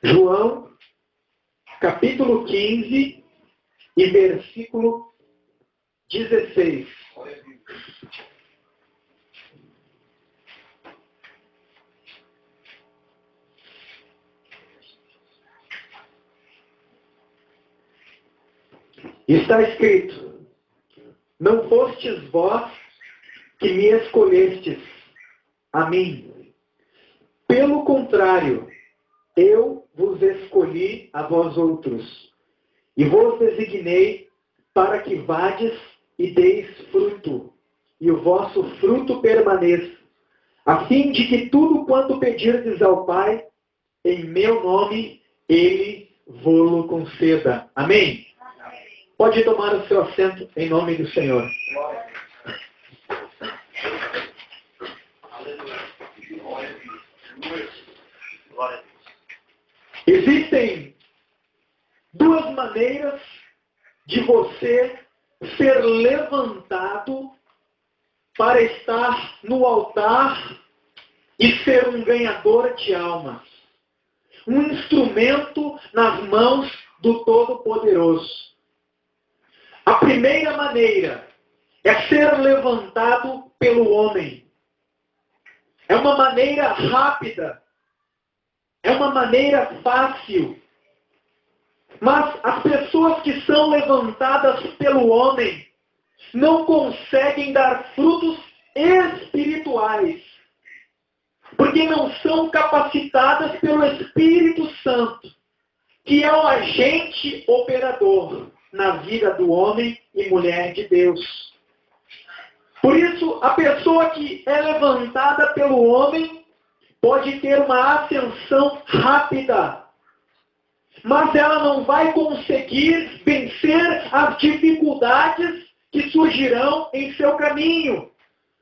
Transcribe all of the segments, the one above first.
João, capítulo 15 e versículo 16. Está escrito: não fostes vós que me escolhestes a mim. Pelo contrário, eu vos escolhi a vós outros, e vos designei para que vades e deis fruto, e o vosso fruto permaneça, a fim de que tudo quanto pedirdes ao Pai, em meu nome, Ele vô-lo conceda. Amém? Pode tomar o seu assento em nome do Senhor. Existem duas maneiras de você ser levantado para estar no altar e ser um ganhador de almas. Um instrumento nas mãos do Todo-Poderoso. A primeira maneira é ser levantado pelo homem. É uma maneira rápida. É uma maneira fácil. Mas as pessoas que são levantadas pelo homem não conseguem dar frutos espirituais. Porque não são capacitadas pelo Espírito Santo, que é o agente operador na vida do homem e mulher de Deus. Por isso, a pessoa que é levantada pelo homem pode ter uma ascensão rápida, mas ela não vai conseguir vencer as dificuldades que surgirão em seu caminho,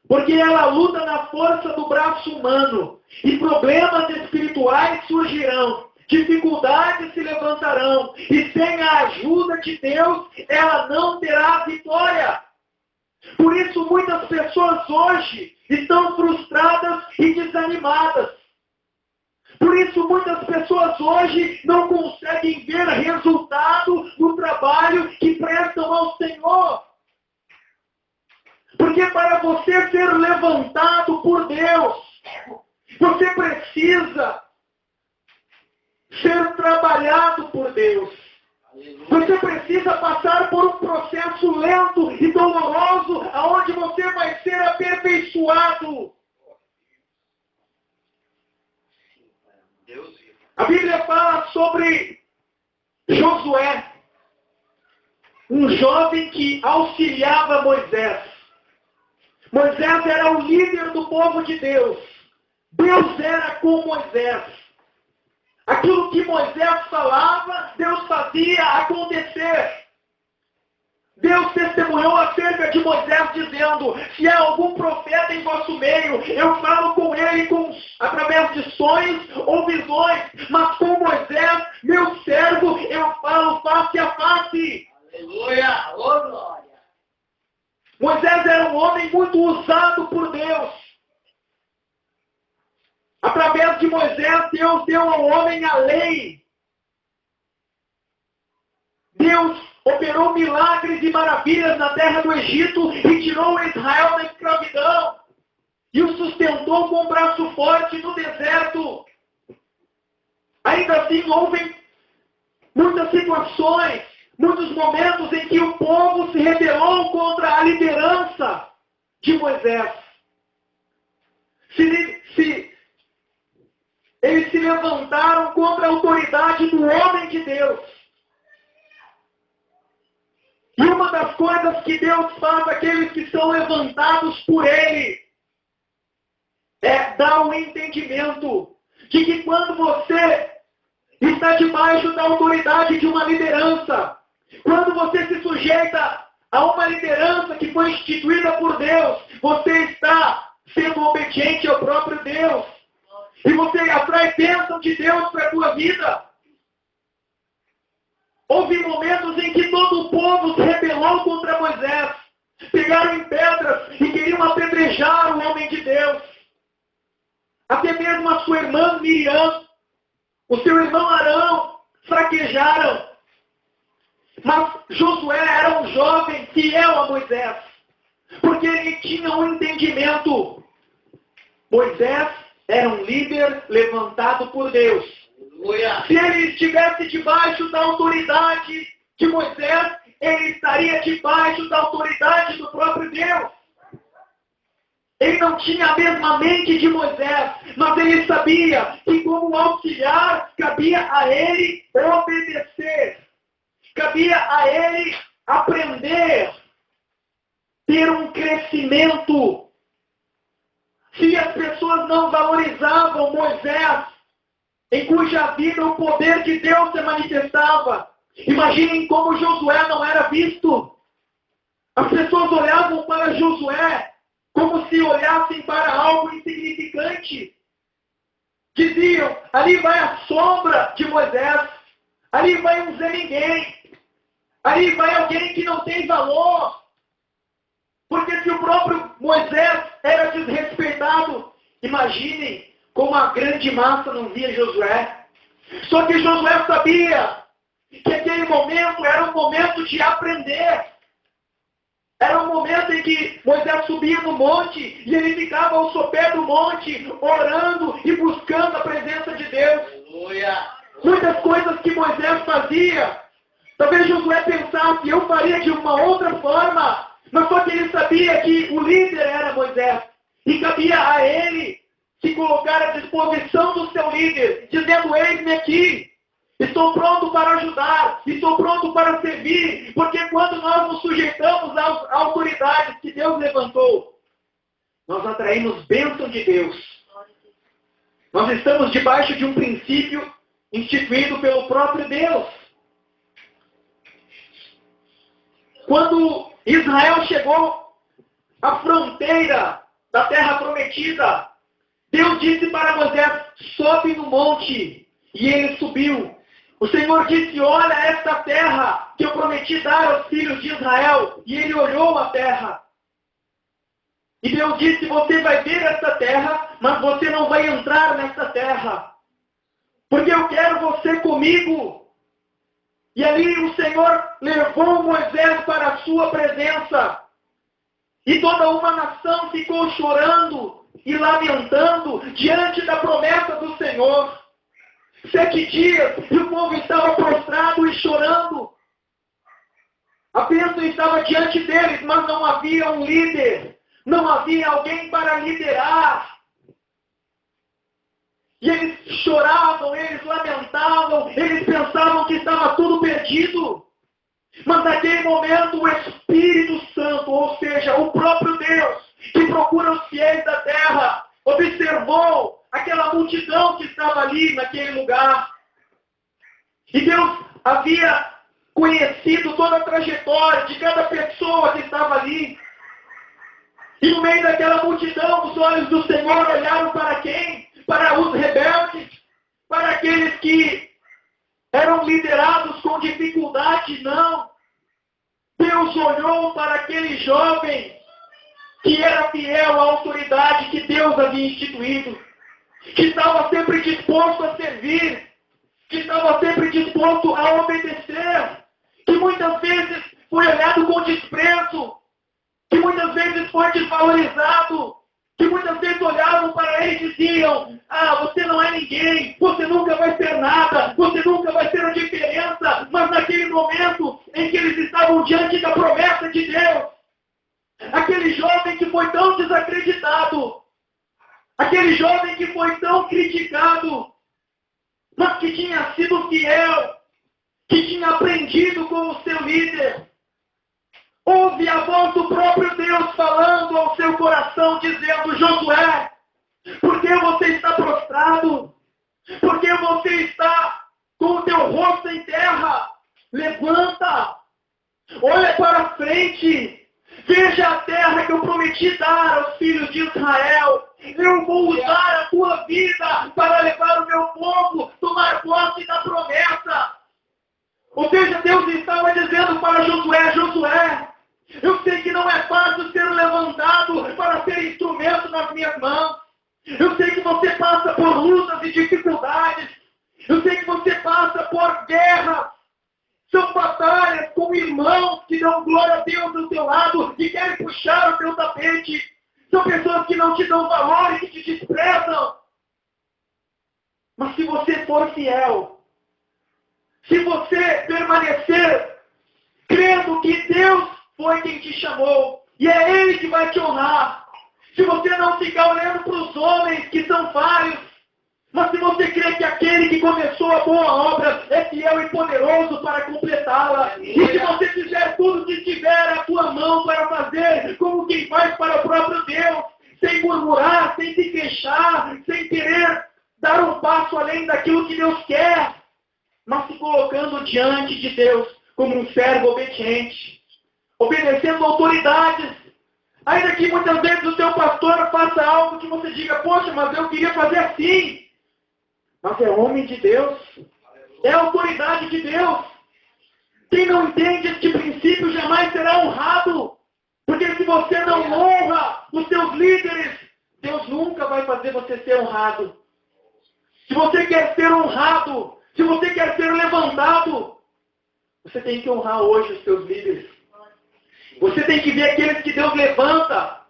porque ela luta na força do braço humano, e problemas espirituais surgirão. Dificuldades se levantarão, e sem a ajuda de Deus, ela não terá vitória. Por isso, muitas pessoas hoje estão frustradas e desanimadas. Por isso, muitas pessoas hoje não conseguem ver resultado no trabalho que prestam ao Senhor. Porque para você ser levantado por Deus, você precisa ser trabalhado por Deus. Você precisa passar por um processo lento e doloroso, aonde você vai ser aperfeiçoado. A Bíblia fala sobre Josué, um jovem que auxiliava Moisés. Moisés era o líder do povo de Deus. Deus era com Moisés. Aquilo que Moisés falava, Deus fazia acontecer. Deus testemunhou acerca de Moisés dizendo: se há algum profeta em vosso meio, eu falo com ele através de sonhos ou visões, mas com Moisés, meu servo, eu falo face a face. Aleluia! Oh, glória! Moisés era um homem muito usado por Deus. Através de Moisés, Deus deu ao homem a lei. Deus operou milagres e maravilhas na terra do Egito e tirou Israel da escravidão. E o sustentou com um braço forte no deserto. Ainda assim, houve muitas situações, muitos momentos em que o povo se rebelou contra a liderança de Moisés. Eles se levantaram contra a autoridade do homem de Deus. E uma das coisas que Deus faz àqueles que são levantados por Ele é dar o entendimento de que quando você está debaixo da autoridade de uma liderança, quando você se sujeita a uma liderança que foi instituída por Deus, você está sendo obediente ao próprio Deus. E você atrai bênção de Deus para a tua vida. Houve momentos em que todo o povo se rebelou contra Moisés. Pegaram em pedras e queriam apedrejar o homem de Deus. Até mesmo a sua irmã Miriam o seu irmão Arão fraquejaram. Mas Josué era um jovem fiel a Moisés, porque ele tinha um entendimento. Moisés era um líder levantado por Deus. Se ele estivesse debaixo da autoridade de Moisés, ele estaria debaixo da autoridade do próprio Deus. Ele não tinha a mesma mente de Moisés, mas ele sabia que como auxiliar, cabia a ele obedecer. Cabia a ele aprender, ter um crescimento. Se as pessoas não valorizavam Moisés, em cuja vida o poder de Deus se manifestava, imaginem como Josué não era visto. As pessoas olhavam para Josué como se olhassem para algo insignificante. Diziam, ali vai a sombra de Moisés, ali vai um Zé Ninguém, ali vai alguém que não tem valor. Porque se o próprio Moisés era desrespeitado, imaginem como a grande massa não via Josué. Só que Josué sabia que aquele momento era um momento de aprender. Era um momento em que Moisés subia no monte e ele ficava ao sopé do monte, orando e buscando a presença de Deus. Muitas coisas que Moisés fazia, talvez Josué pensasse, eu faria de uma outra forma, mas só que ele sabia que o líder era Moisés. E cabia a ele se colocar à disposição do seu líder, dizendo, eis-me aqui. Estou pronto para ajudar, estou pronto para servir, porque quando nós nos sujeitamos às autoridades que Deus levantou, nós atraímos bênção de Deus. Nós estamos debaixo de um princípio instituído pelo próprio Deus. Quando Israel chegou à fronteira da terra prometida, Deus disse para Moisés, sobe no monte, e ele subiu. O Senhor disse, olha esta terra que eu prometi dar aos filhos de Israel. E ele olhou a terra. E Deus disse, você vai ver esta terra, mas você não vai entrar nesta terra. Porque eu quero você comigo. E ali o Senhor levou Moisés para a sua presença. E toda uma nação ficou chorando e lamentando diante da promessa do Senhor. 7 dias, e o povo estava prostrado e chorando. A bênção estava diante deles, mas não havia um líder. Não havia alguém para liderar. E eles choravam, eles lamentavam, eles pensavam que estava tudo perdido. Mas naquele momento o Espírito Santo, ou seja, o próprio Deus, que procura os fiéis da terra, observou aquela multidão que estava ali naquele lugar. E Deus havia conhecido toda a trajetória de cada pessoa que estava ali. E no meio daquela multidão, os olhos do Senhor olharam para quem? Para os rebeldes, para aqueles que eram liderados com dificuldade, não. Deus olhou para aquele jovem que era fiel à autoridade que Deus havia instituído, que estava sempre disposto a servir, que estava sempre disposto a obedecer, que muitas vezes foi olhado com desprezo, que muitas vezes foi desvalorizado, que muitas vezes olhavam para ele e diziam, você não é ninguém, você nunca vai ser nada, você nunca vai ser a diferença. Mas naquele momento em que eles estavam diante da promessa de Deus, aquele jovem que foi tão desacreditado, aquele jovem que foi tão criticado, mas que tinha sido fiel, que tinha aprendido com o seu líder, ouve a voz do próprio Deus falando ao seu coração, dizendo, Josué, por que você está prostrado? Por que você está com o teu rosto em terra? Levanta, olha para frente, veja a terra que eu prometi dar aos filhos de Israel. Eu vou usar a tua vida para levar o meu povo, tomar posse da promessa. Ou seja, Deus estava dizendo para Josué, Josué, eu sei que não é fácil ser levantado para ser instrumento nas minhas mãos. Eu sei que você passa por lutas e dificuldades. Eu sei que você passa por guerras. São batalhas com irmãos que dão glória a Deus do teu lado, que querem puxar o teu tapete. São pessoas que não te dão valor e que te desprezam. Mas se você for fiel, se você permanecer crendo que Deus foi quem te chamou, e é Ele que vai te honrar, se você não ficar olhando para os homens que são falhos, mas se você crê que aquele que começou a boa obra é fiel e poderoso para completá-la, e se você fizer tudo que tiver à tua mão para fazer, como quem faz para o próprio Deus, sem murmurar, sem se queixar, sem querer dar um passo além daquilo que Deus quer, mas se colocando diante de Deus como um servo obediente, obedecendo autoridades, ainda que muitas vezes o teu pastor faça algo que você diga, poxa, mas eu queria fazer assim. Mas é homem de Deus. É autoridade de Deus. Quem não entende este princípio jamais será honrado. Porque se você não honra os seus líderes, Deus nunca vai fazer você ser honrado. Se você quer ser honrado, se você quer ser levantado, você tem que honrar hoje os seus líderes. Você tem que ver aqueles que Deus levanta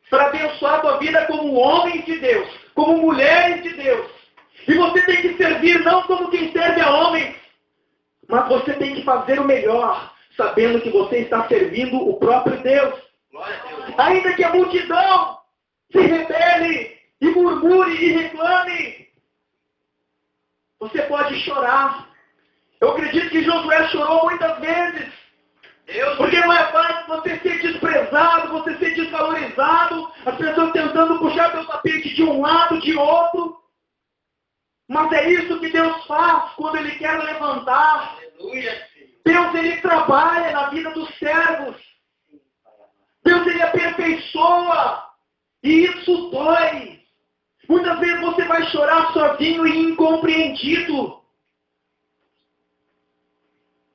para abençoar a tua vida como homens de Deus, como mulheres de Deus. E você tem que servir não como quem serve a homens, mas você tem que fazer o melhor, sabendo que você está servindo o próprio Deus. Ainda que a multidão se rebele e murmure e reclame, você pode chorar. Eu acredito que Josué chorou muitas vezes. Porque não é fácil você ser desprezado, você ser desvalorizado, as pessoas tentando puxar seu tapete de um lado, de outro. Mas é isso que Deus faz quando Ele quer levantar. Deus, Ele trabalha na vida dos servos. Deus, Ele aperfeiçoa. E isso dói. Muitas vezes você vai chorar sozinho e incompreendido.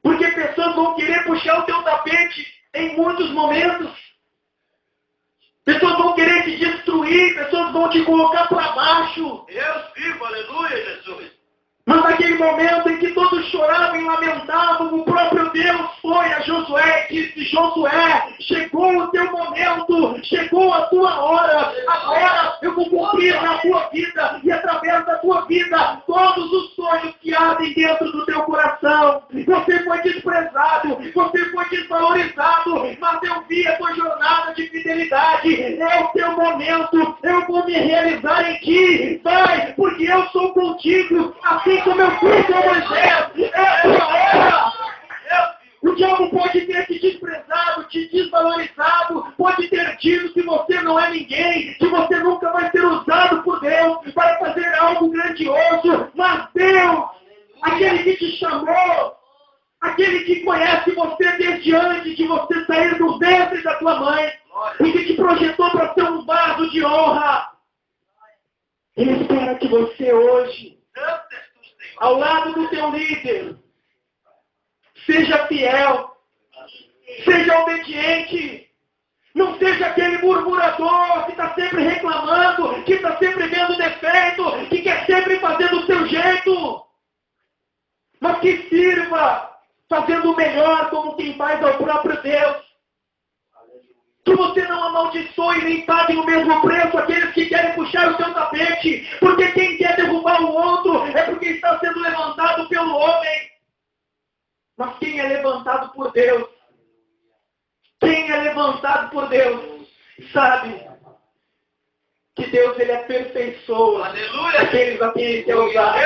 Porque pessoas vão querer puxar o teu tapete em muitos momentos. Pessoas vão querer te destruir, pessoas vão te colocar para baixo. Deus vivo, aleluia, Jesus. Mas naquele momento em que todos choravam e lamentavam, o próprio Deus foi a Josué e disse, Josué, chegou o teu momento, chegou a tua hora, agora eu vou cumprir na tua vida e através da tua vida todos os sonhos que ardem dentro do teu coração. Você foi desprezado, você foi desvalorizado, mas eu vi a tua jornada de fidelidade, é o teu momento, eu vou me realizar em ti, vai, porque eu sou contigo, assim como eu fui com Moisés, é a tua hora. O diabo pode ter te desprezado, te desvalorizado, pode ter dito que você não é ninguém, que você nunca vai ser usado por Deus para fazer algo grandioso, mas Deus, aquele que te chamou, aquele que conhece você desde antes de você sair do ventre da tua mãe, e que te projetou para ser um vaso de honra, Ele espera que você hoje, ao lado do teu líder, seja fiel, seja obediente, não seja aquele murmurador que está sempre reclamando, que está sempre vendo defeito, que quer sempre fazer do seu jeito, mas que sirva fazendo o melhor como quem faz ao próprio Deus. Que você não amaldiçoe nem pague o mesmo preço aqueles que querem puxar o seu tapete, porque quem quer derrubar o outro é porque está sendo levantado pelo homem. Mas quem é levantado por Deus, quem é levantado por Deus, sabe que Deus, Ele aperfeiçoa aqueles a quem Ele quer usar.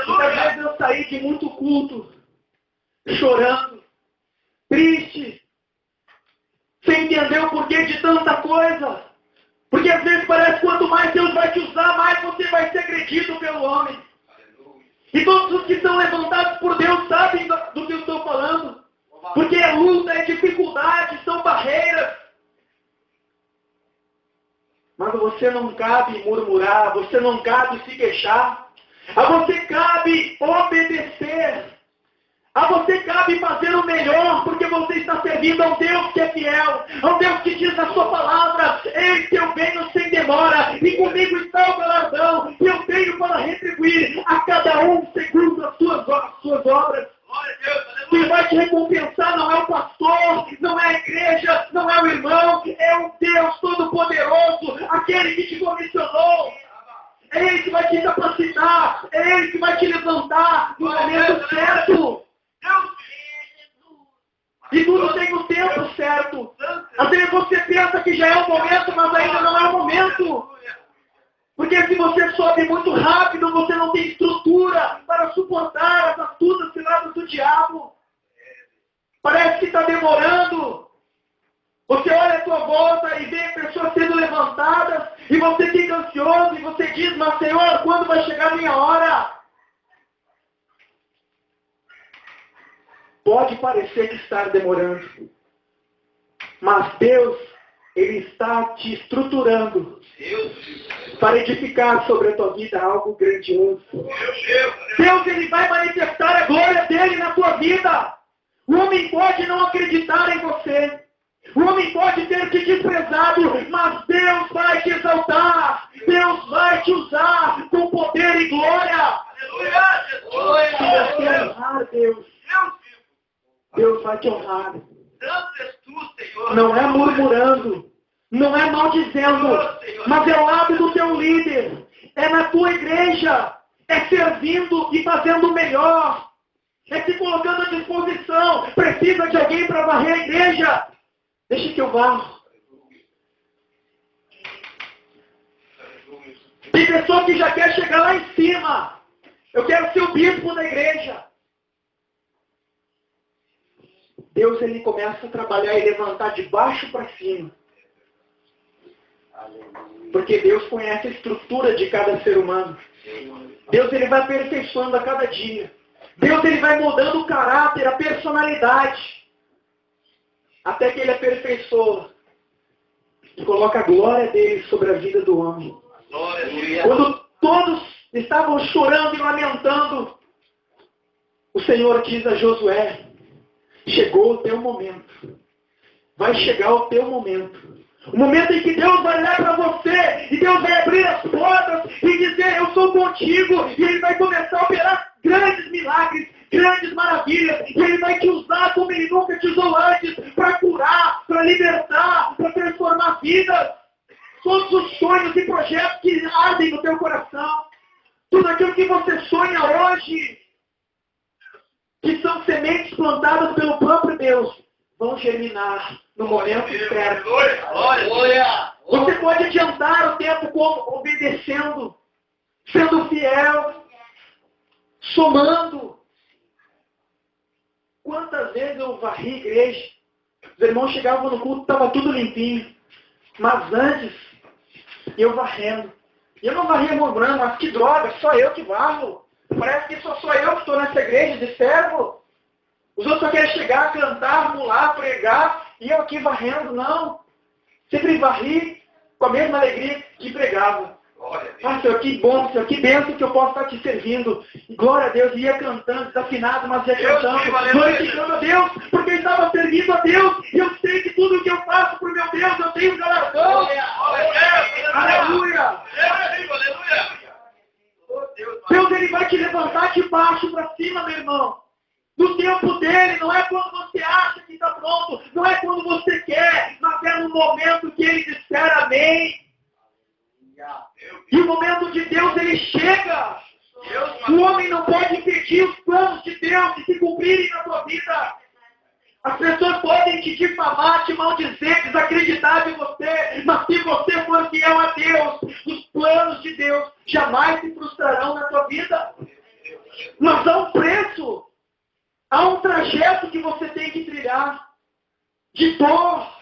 Muitas vezes eu saí de muito culto, chorando, triste, sem entender o porquê de tanta coisa. Porque às vezes parece que quanto mais Deus vai te usar, mais você vai ser agredido pelo homem. E todos os que são levantados por Deus sabem do que eu estou falando. Porque é luta, é dificuldade, são barreiras. Mas você não cabe murmurar, você não cabe se queixar. A você cabe obedecer. A você cabe fazer o melhor, porque você está servindo a um Deus que é fiel, a um Deus que diz na sua palavra, eis que eu venho sem demora, e comigo está o galardão, e eu venho para retribuir a cada cada um segundo as suas obras. Glória a Deus, Quem aleluia. vai te recompensar não é o pastor, não é a igreja, não é o irmão, é o Deus Todo-Poderoso, aquele que te comissionou. É Ele que vai te capacitar, é Ele que vai te levantar no momento certo. Deus, E tudo tem o tempo certo. Às vezes você pensa que já é o momento, mas ainda não é o momento. Porque se você sobe muito rápido, você não tem estrutura para suportar as astutas ciladas do diabo. Parece que está demorando. Você olha à tua volta e vê pessoas sendo levantadas, e você fica ansioso, e você diz, mas Senhor, quando vai chegar a minha hora? Pode parecer que está demorando, mas Deus, Ele está te estruturando para edificar sobre a tua vida algo grandioso. Deus, Ele vai manifestar a glória dEle na tua vida. O homem pode não acreditar em você. O homem pode ter te desprezado, mas Deus vai te exaltar. Deus vai te usar com poder e glória. aleluia, Se você honrar Deus, Deus vai te honrar. Santo és tu, Senhor. Não é murmurando, não é maldizendo, mas é ao lado do teu líder, é na tua igreja, é servindo e fazendo o melhor, é se colocando à disposição. Precisa de alguém para varrer a igreja? Deixa que eu varro. Tem pessoa que já quer chegar lá em cima. Eu quero ser o bispo da igreja. Deus, Ele começa a trabalhar e levantar de baixo para cima. Porque Deus conhece a estrutura de cada ser humano. Deus, Ele vai aperfeiçoando a cada dia. Deus, Ele vai mudando o caráter, a personalidade. Até que Ele aperfeiçoa e coloca a glória dEle sobre a vida do homem. Quando todos estavam chorando e lamentando, o Senhor diz a Josué, chegou o teu momento. Vai chegar o teu momento. O momento em que Deus vai olhar para você e Deus vai abrir as portas e dizer, eu sou contigo. E Ele vai começar a operar grandes milagres, grandes maravilhas. E Ele vai te usar como Ele nunca te usou antes, para curar, para libertar, para transformar vidas. Todos os sonhos e projetos que ardem no teu coração. Tudo aquilo que você sonha hoje, que são sementes plantadas pelo próprio Deus, vão germinar no momento certo. Você pode adiantar o tempo como obedecendo, sendo fiel, somando. Quantas vezes eu varri a igreja, os irmãos chegavam no culto, estava tudo limpinho, mas antes eu varrendo. E eu não varria murmurando, mas que droga, só eu que varro. Parece que só sou eu que estou nessa igreja de servo. Os outros só querem chegar, cantar, pular, pregar, e eu aqui varrendo. Não. Sempre varri com a mesma alegria que pregava. Ah, Senhor, que bom, Senhor, que bênção que eu posso estar te servindo. E glória a Deus, ia cantando, desafinado, mas ia cantando, glorificando a Deus, porque eu estava servindo a Deus, e eu sei que tudo que eu faço por meu Deus, eu tenho galardão. Aleluia! Deus, Ele vai te levantar de baixo para cima, meu irmão. No tempo dele, não é quando você acha que está pronto, não é quando você quer, mas é no momento que Ele disser amém. E o momento de Deus, ele chega. O homem não pode impedir os planos de Deus de se cumprirem na sua vida. As pessoas podem te difamar, te maldizer, desacreditar de você, mas se você for fiel a Deus, os planos de Deus jamais se frustrarão na sua vida. Mas há um preço, há um trajeto que você tem que trilhar, de dor,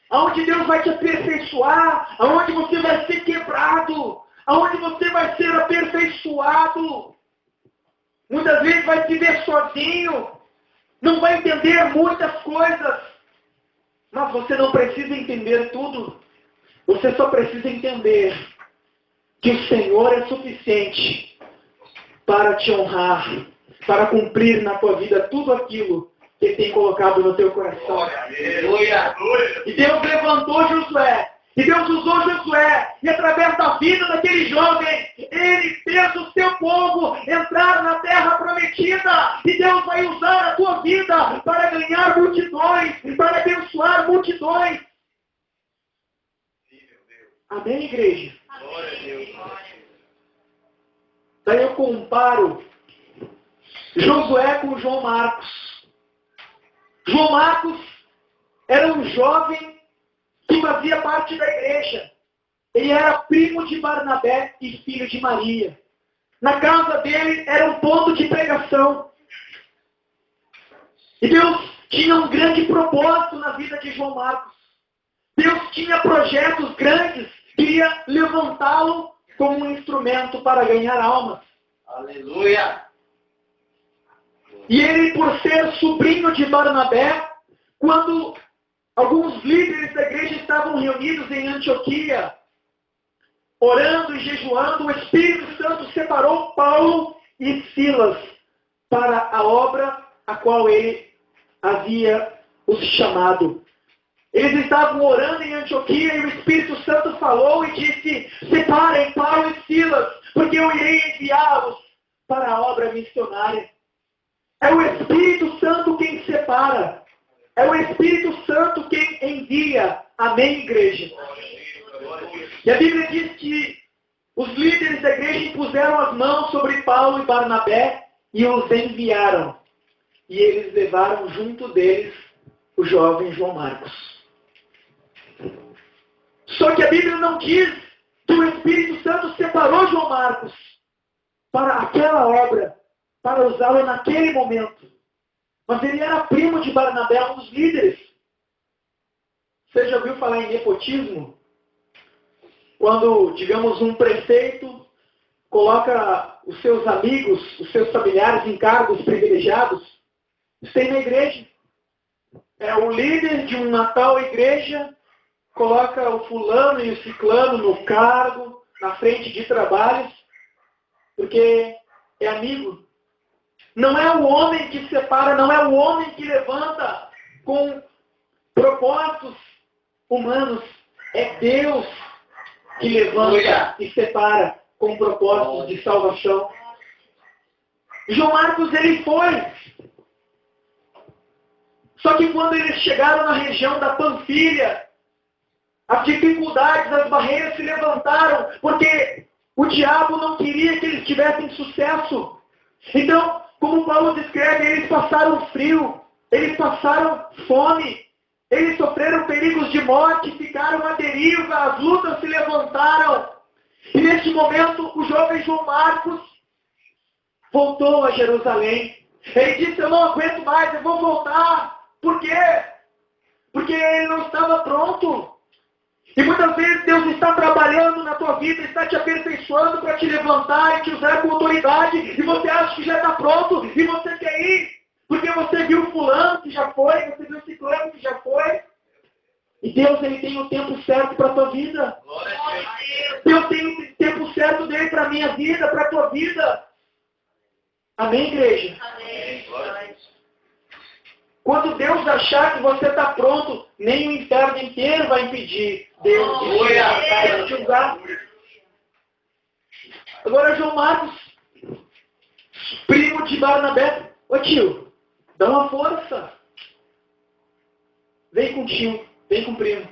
aonde Deus vai te aperfeiçoar, aonde você vai ser quebrado, aonde você vai ser aperfeiçoado. Muitas vezes vai se ver sozinho, não vai entender muitas coisas, mas você não precisa entender tudo. Você só precisa entender que o Senhor é suficiente para te honrar, para cumprir na tua vida tudo aquilo que Ele tem colocado no teu coração. E Deus levantou Josué. E Deus usou Josué. E através da vida daquele jovem, Ele fez o seu povo entrar na terra prometida. E Deus vai usar a tua vida para ganhar multidões, para abençoar multidões. Amém, igreja? Glória a Deus. Daí eu comparo Josué com João Marcos. João Marcos era um jovem que fazia parte da igreja. Ele era primo de Barnabé e filho de Maria. Na casa dele era um ponto de pregação. E Deus tinha um grande propósito na vida de João Marcos. Deus tinha projetos grandes, queria levantá-lo como um instrumento para ganhar almas. Aleluia. E ele, por ser sobrinho de Barnabé, quando alguns líderes da igreja estavam reunidos em Antioquia, orando e jejuando, o Espírito Santo separou Paulo e Silas para a obra a qual ele havia os chamado. Eles estavam orando em Antioquia e o Espírito Santo falou e disse: separem Paulo e Silas, porque eu irei enviá-los para a obra missionária. É o Espírito Santo quem separa. É o Espírito Santo quem envia. Amém, igreja? E a Bíblia diz que os líderes da igreja impuseram as mãos sobre Paulo e Barnabé e os enviaram. E eles levaram junto deles o jovem João Marcos. Só que a Bíblia não diz que o Espírito Santo separou João Marcos para aquela obra, para usá-lo naquele momento. Mas ele era primo de Barnabé, um dos líderes. Você já ouviu falar em nepotismo? Quando, digamos, um prefeito coloca os seus amigos, os seus familiares em cargos privilegiados. Isso tem na igreja. É o líder de uma tal igreja coloca o fulano e o ciclano no cargo, na frente de trabalhos, porque é amigo. Não é o homem que separa, não é o homem que levanta com propósitos humanos. É Deus que levanta e separa com propósitos de salvação. João Marcos, ele foi. Só que quando eles chegaram na região da Panfilha, as dificuldades, as barreiras se levantaram, porque o diabo não queria que eles tivessem sucesso. Então, como Paulo descreve, eles passaram frio, eles passaram fome, eles sofreram perigos de morte, ficaram à deriva, as lutas se levantaram. E neste momento, o jovem João Marcos voltou a Jerusalém. Ele disse: eu não aguento mais, eu vou voltar. Por quê? Porque ele não estava pronto. E muitas vezes Deus está trabalhando na tua vida, está te aperfeiçoando para te levantar e te usar com autoridade. E você acha que já está pronto e você quer ir. Porque você viu fulano que já foi, você viu ciclano que já foi. E Deus, ele tem o tempo certo para a tua vida. Deus tem o tempo certo dele para a minha vida, para a tua vida. Amém, igreja? Amém. Quando Deus achar que você está pronto, nem o inferno inteiro vai impedir Deus de te usar. Agora, João Marcos, primo de Barnabé: ô tio, dá uma força. Vem com o tio, vem com o primo.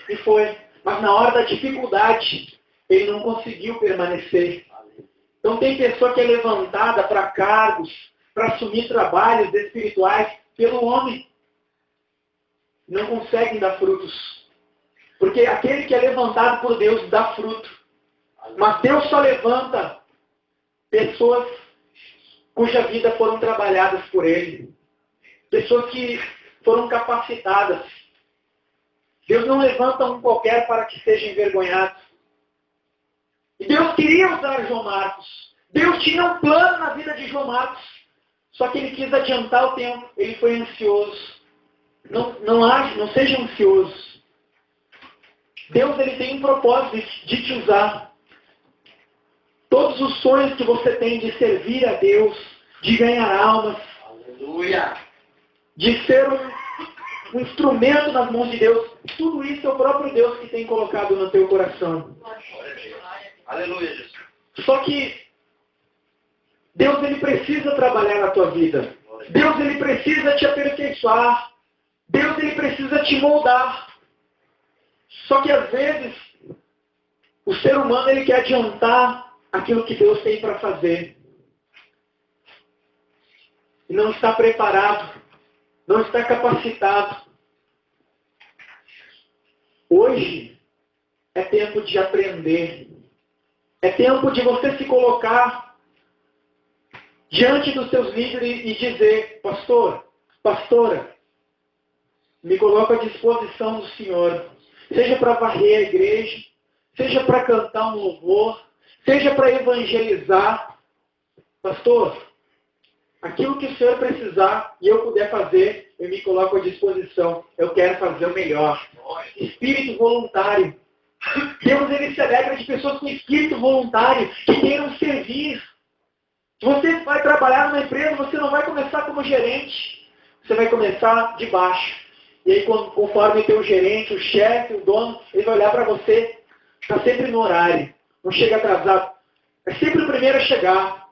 E foi. Mas na hora da dificuldade, ele não conseguiu permanecer. Então tem pessoa que é levantada para cargos, para assumir trabalhos espirituais pelo homem. Não conseguem dar frutos. Porque aquele que é levantado por Deus dá fruto. Mas Deus só levanta pessoas cuja vida foram trabalhadas por Ele. Pessoas que foram capacitadas. Deus não levanta um qualquer para que seja envergonhado. E Deus queria usar João Marcos. Deus tinha um plano na vida de João Marcos. Só que ele quis adiantar o tempo. Ele foi ansioso. Não seja ansioso. Deus, ele tem um propósito de te usar. Todos os sonhos que você tem de servir a Deus, de ganhar almas, Aleluia. de ser um instrumento nas mãos de Deus, tudo isso é o próprio Deus que tem colocado no teu coração. Aleluia, Jesus. Só que Deus, ele precisa trabalhar na tua vida. Deus, ele precisa te aperfeiçoar. Deus, ele precisa te moldar. Só que às vezes, o ser humano, ele quer adiantar aquilo que Deus tem para fazer. E não está preparado. Não está capacitado. Hoje é tempo de aprender. É tempo de você se colocar diante dos seus líderes e dizer: pastor, pastora, me coloco à disposição do Senhor. Seja para varrer a igreja, seja para cantar um louvor, seja para evangelizar. Pastor, aquilo que o Senhor precisar e eu puder fazer, eu me coloco à disposição. Eu quero fazer o melhor. Espírito voluntário. Deus, ele se alegra de pessoas com espírito voluntário, que queiram servir. Se você vai trabalhar numa empresa, você não vai começar como gerente. Você vai começar de baixo. E aí, conforme o teu gerente, o chefe, o dono, ele vai olhar para você. Está sempre no horário. Não chega atrasado. É sempre o primeiro a chegar.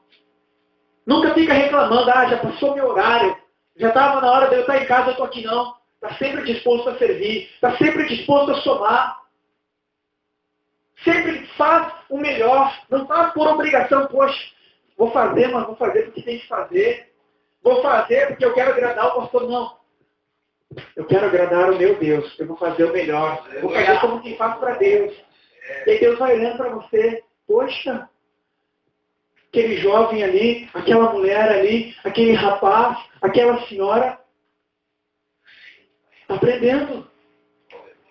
Nunca fica reclamando: já passou meu horário. Já estava na hora de eu estar em casa, eu estou aqui não. Está sempre disposto a servir. Está sempre disposto a somar. Sempre faz o melhor. Não faz por obrigação. Poxa, vou fazer, mas vou fazer porque tem que fazer. Vou fazer porque eu quero agradar o pastor. Não. Eu quero agradar o meu Deus. Eu vou fazer o melhor. Eu vou fazer como quem faz para Deus. E aí Deus vai olhando para você. Poxa, aquele jovem ali, aquela mulher ali, aquele rapaz, aquela senhora, está aprendendo.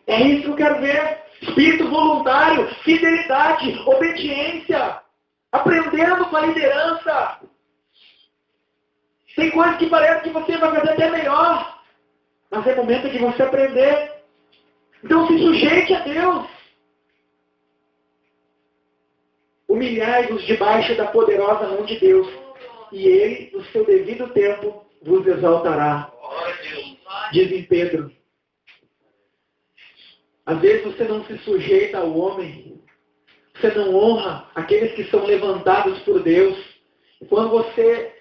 É isso que eu quero ver. Espírito voluntário, fidelidade, obediência. Aprendendo com a liderança. Tem coisas que parece que você vai fazer até melhor. Mas é momento de você aprender. Então se sujeite a Deus. Humilhai-vos debaixo da poderosa mão de Deus. E Ele, no seu devido tempo, vos exaltará. Diz em Pedro. Às vezes você não se sujeita ao homem. Você não honra aqueles que são levantados por Deus. Quando você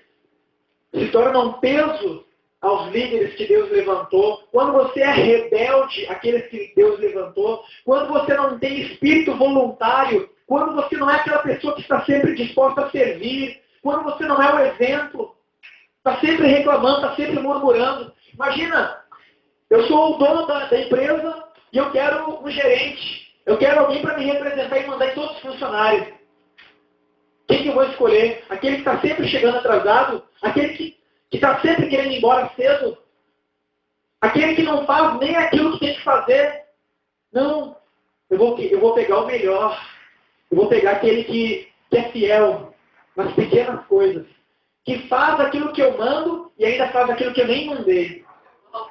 se torna um peso aos líderes que Deus levantou, quando você é rebelde àqueles que Deus levantou, quando você não tem espírito voluntário, quando você não é aquela pessoa que está sempre disposta a servir, quando você não é o exemplo, está sempre reclamando, está sempre murmurando. Imagina, eu sou o dono da empresa e eu quero um gerente. Eu quero alguém para me representar e mandar em todos os funcionários. Quem que eu vou escolher? Aquele que está sempre chegando atrasado? Aquele que está sempre querendo ir embora cedo? Aquele que não faz nem aquilo que tem que fazer? Não. Eu vou pegar o melhor. Eu vou pegar aquele que é fiel nas pequenas coisas. Que faz aquilo que eu mando e ainda faz aquilo que eu nem mandei.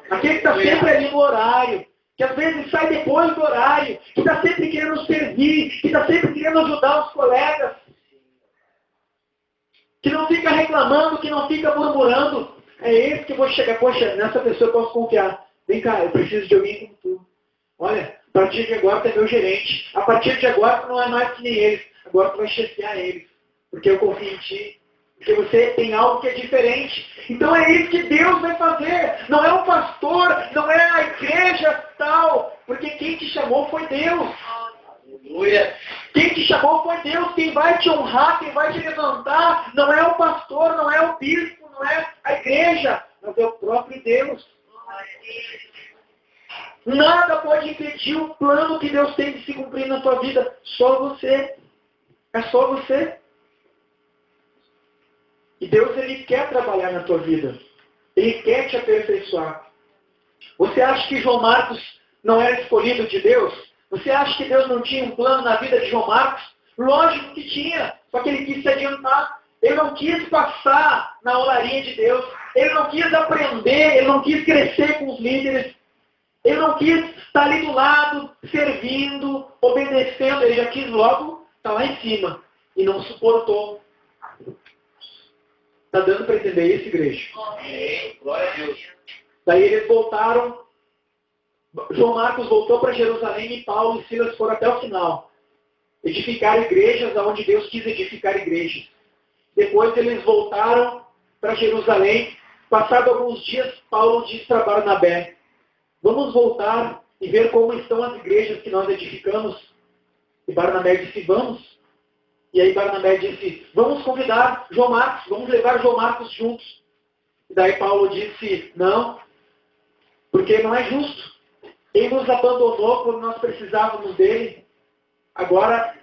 Aquele que está sempre ali no horário. Que às vezes sai depois do horário. Que está sempre querendo servir. Que está sempre querendo ajudar os colegas. Que não fica reclamando, que não fica murmurando. É esse que eu vou chegar. Poxa, nessa pessoa eu posso confiar. Vem cá, eu preciso de alguém como tu. Olha, a partir de agora tu é meu gerente. A partir de agora tu não é mais que nem eles. Agora tu vai chefiar eles. Porque eu confio em ti. Porque você tem algo que é diferente. Então é isso que Deus vai fazer. Não é o pastor, não é a igreja tal. Porque quem te chamou foi Deus. Aleluia. Quem te chamou foi Deus. Quem vai te honrar, quem vai te levantar, não é o pastor, não é o bispo, não é a igreja, mas é o próprio Deus. Nada pode impedir o plano que Deus tem de se cumprir na tua vida. Só você. É só você. E Deus, Ele quer trabalhar na tua vida. Ele quer te aperfeiçoar. Você acha que João Marcos não era escolhido de Deus? Você acha que Deus não tinha um plano na vida de João Marcos? Lógico que tinha. Só que ele quis se adiantar. Ele não quis passar na olaria de Deus. Ele não quis aprender. Ele não quis crescer com os líderes. Ele não quis estar ali do lado, servindo, obedecendo. Ele já quis logo estar lá em cima. E não suportou. Está dando para entender isso, igreja? Amém. Glória a Deus. Daí eles voltaram. João Marcos voltou para Jerusalém e Paulo e Silas foram até o final. edificar igrejas onde Deus quis edificar igrejas. Depois eles voltaram para Jerusalém. Passado alguns dias, Paulo disse para Barnabé: vamos voltar e ver como estão as igrejas que nós edificamos. E Barnabé disse: vamos. E aí Barnabé disse: vamos convidar João Marcos, vamos levar João Marcos juntos. E daí Paulo disse: não, porque não é justo. Ele nos abandonou quando nós precisávamos dele. Agora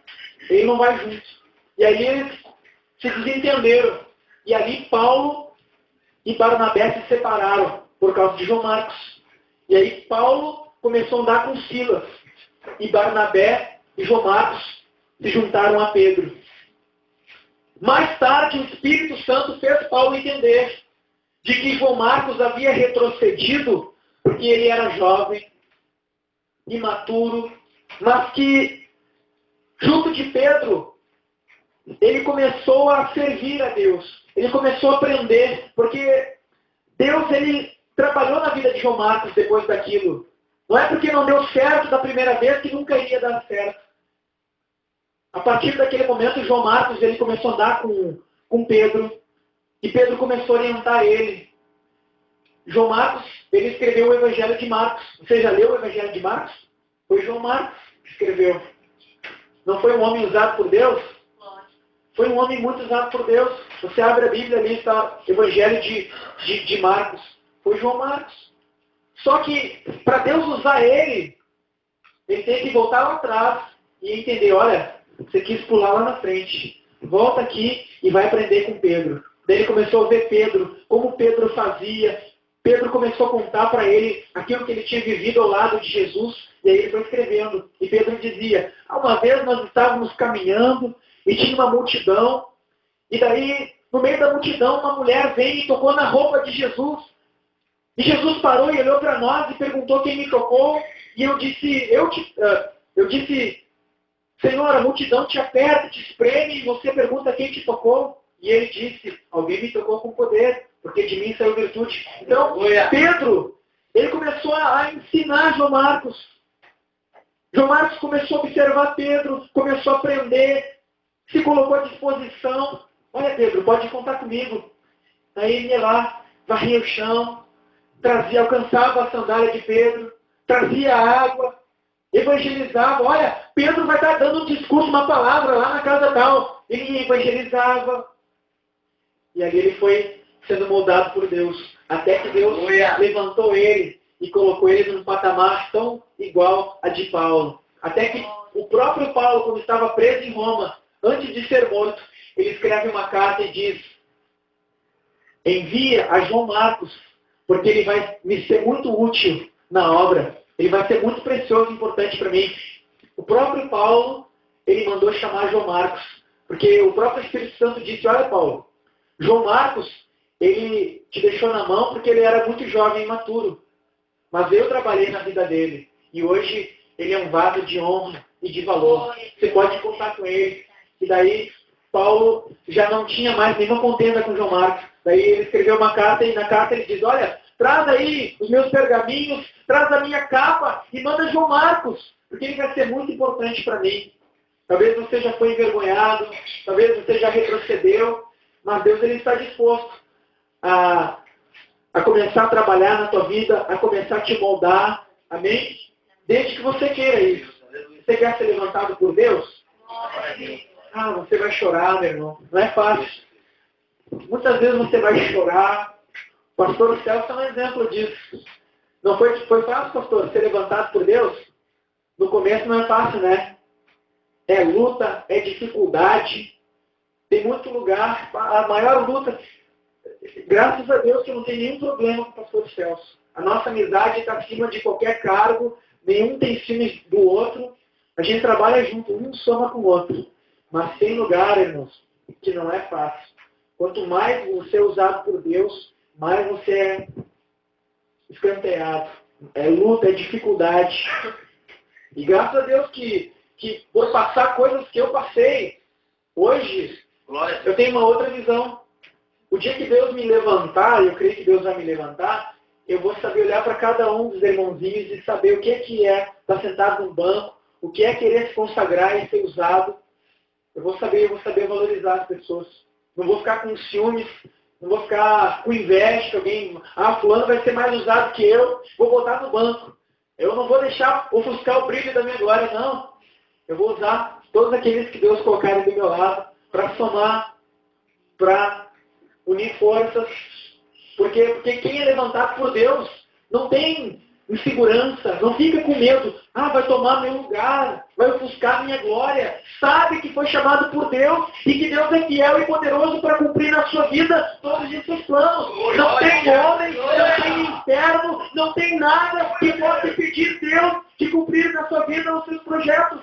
ele não vai junto. E aí eles se desentenderam. E ali Paulo e Barnabé se separaram por causa de João Marcos. E aí Paulo começou a andar com Silas. E Barnabé e João Marcos se juntaram a Pedro. Mais tarde o Espírito Santo fez Paulo entender de que João Marcos havia retrocedido porque ele era jovem, imaturo, mas que junto de Pedro ele começou a servir a Deus. Ele começou a aprender, porque Deus ele trabalhou na vida de João Marcos depois daquilo. Não é porque não deu certo da primeira vez que nunca iria dar certo. A partir daquele momento, João Marcos ele começou a andar com Pedro. E Pedro começou a orientar ele. João Marcos, ele escreveu o Evangelho de Marcos. Você já leu o Evangelho de Marcos? Foi João Marcos que escreveu. Não foi um homem usado por Deus? Foi um homem muito usado por Deus. Você abre a Bíblia ali, está o Evangelho de Marcos. Foi João Marcos. Só que, para Deus usar ele tem que voltar lá atrás e entender: olha, você quis pular lá na frente. Volta aqui e vai aprender com Pedro. Daí ele começou a ver Pedro, como Pedro fazia. Pedro começou a contar para ele aquilo que ele tinha vivido ao lado de Jesus. E aí ele foi escrevendo. E Pedro dizia: uma vez nós estávamos caminhando e tinha uma multidão. E daí, no meio da multidão, uma mulher veio e tocou na roupa de Jesus. E Jesus parou e olhou para nós e perguntou quem me tocou. E eu disse: Senhor, a multidão te aperta, te espreme, e você pergunta quem te tocou. E ele disse: alguém me tocou com poder, porque de mim saiu virtude. Então, Pedro, ele começou a ensinar João Marcos. João Marcos começou a observar Pedro, começou a aprender, se colocou à disposição. Olha, Pedro, pode contar comigo. Aí ele ia lá, varria o chão, alcançava a sandália de Pedro, trazia água, evangelizava. Olha, Pedro vai estar dando um discurso, uma palavra lá na casa tal. Ele evangelizava. E ali ele foi sendo moldado por Deus. Até que Deus levantou ele e colocou ele num patamar tão igual a de Paulo. Até que o próprio Paulo, quando estava preso em Roma, antes de ser morto, ele escreve uma carta e diz: envia a João Marcos, porque ele vai me ser muito útil na obra. Ele vai ser muito precioso e importante para mim. O próprio Paulo, ele mandou chamar João Marcos, porque o próprio Espírito Santo disse: olha, Paulo, João Marcos, ele te deixou na mão porque ele era muito jovem e imaturo. Mas eu trabalhei na vida dele. E hoje ele é um vaso de honra e de valor. Você pode contar com ele. E daí Paulo já não tinha mais nenhuma contenda com João Marcos. Daí ele escreveu uma carta e na carta ele diz: olha, traz aí os meus pergaminhos, traz a minha capa e manda João Marcos, porque ele vai ser muito importante para mim. Talvez você já foi envergonhado, talvez você já retrocedeu, mas Deus ele está disposto a começar a trabalhar na tua vida, a começar a te moldar. Amém? Desde que você queira isso. Você quer ser levantado por Deus? Você vai chorar, meu irmão. Não é fácil. Muitas vezes você vai chorar. O pastor Celso é um exemplo disso. Não foi fácil, pastor, ser levantado por Deus? No começo não é fácil, né? É luta, é dificuldade. Tem muito lugar. A maior luta, graças a Deus que eu não tenho nenhum problema com o pastor Celso. A nossa amizade está acima de qualquer cargo. Nenhum tem ciúme do outro. A gente trabalha junto, um soma com o outro. Mas tem lugar, irmãos, que não é fácil. Quanto mais você é usado por Deus, mais você é escanteado. É luta, é dificuldade. E graças a Deus que por passar coisas que eu passei, hoje eu tenho uma outra visão. O dia que Deus me levantar, eu creio que Deus vai me levantar, eu vou saber olhar para cada um dos irmãozinhos e saber o que é estar sentado num banco, o que é querer se consagrar e ser usado. Eu vou saber valorizar as pessoas. Não vou ficar com ciúmes, não vou ficar com inveja que alguém, fulano vai ser mais usado que eu, vou botar no banco. Eu não vou deixar ofuscar o brilho da minha glória, não. Eu vou usar todos aqueles que Deus colocar do meu lado para somar, para unir forças. Porque quem é levantado por Deus não tem insegurança, não fica com medo. Vai tomar meu lugar, vai ofuscar minha glória. Sabe que foi chamado por Deus e que Deus é fiel e poderoso para cumprir na sua vida todos os seus planos. Não tem homem, não tem inferno, não tem nada que possa impedir Deus de cumprir na sua vida os seus projetos.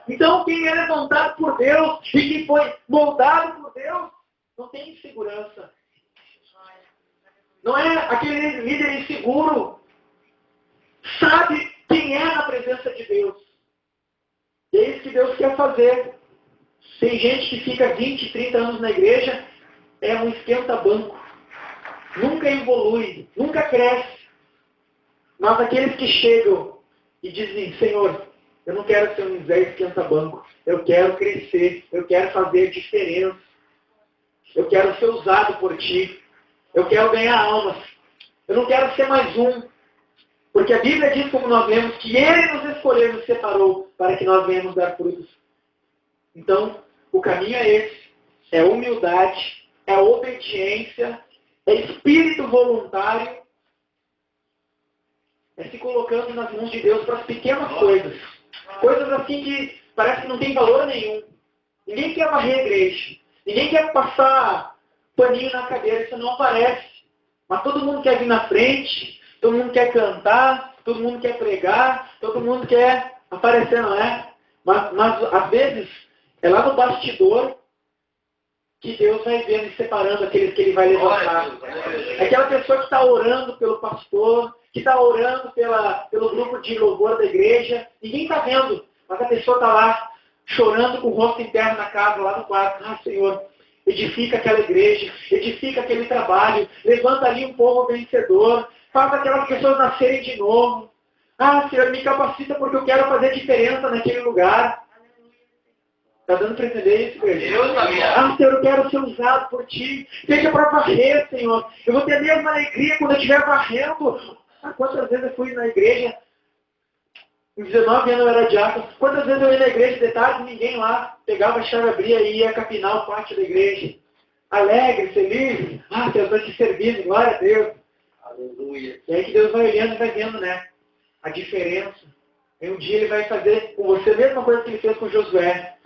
Então, quem é levantado por Deus e que foi moldado por Deus, não tem insegurança. Não é aquele líder inseguro. Sabe quem é na presença de Deus. E é isso que Deus quer fazer. Tem gente que fica 20, 30 anos na igreja, é um esquenta-banco. Nunca evolui, nunca cresce. Mas aqueles que chegam e dizem, Senhor, eu não quero ser um Zé esquenta-banco. Eu quero crescer, eu quero fazer diferença. Eu quero ser usado por Ti. Eu quero ganhar almas. Eu não quero ser mais um. Porque a Bíblia diz, como nós lemos, que Ele nos escolheu e nos separou para que nós venhamos dar frutos. Então, o caminho é esse. É humildade, é obediência, é espírito voluntário, é se colocando nas mãos de Deus para as pequenas coisas. Coisas assim que parece que não tem valor nenhum. Ninguém quer varrer a igreja. Ninguém quer passar paninho na cadeira, isso não aparece. Mas todo mundo quer vir na frente, todo mundo quer cantar, todo mundo quer pregar, todo mundo quer aparecer, não é? Mas às vezes, é lá no bastidor que Deus vai vendo e separando aqueles que Ele vai levantar. Aquela pessoa que está orando pelo pastor, que está orando pelo grupo de louvor da igreja, ninguém está vendo, mas a pessoa está lá, chorando com o rosto interno na casa, lá no quarto. Senhor, edifica aquela igreja, edifica aquele trabalho, levanta ali um povo vencedor, faz aquelas pessoas nascerem de novo. Senhor, me capacita porque eu quero fazer diferença naquele lugar. Está dando para entender isso, igreja? Senhor, eu quero ser usado por Ti. Seja para varrer, Senhor. Eu vou ter a mesma alegria quando eu estiver varrendo. Quantas vezes eu fui na igreja? Com 19 anos eu era diácono. Quantas vezes eu ia na igreja de tarde, ninguém lá. Pegava a chave, abria e ia capinar o pátio da igreja. Alegre, feliz. Deus vai te servindo, glória a Deus. Aleluia. E aí que Deus vai olhando e vai vendo, né? A diferença. E um dia Ele vai fazer com você a mesma coisa que Ele fez com Josué.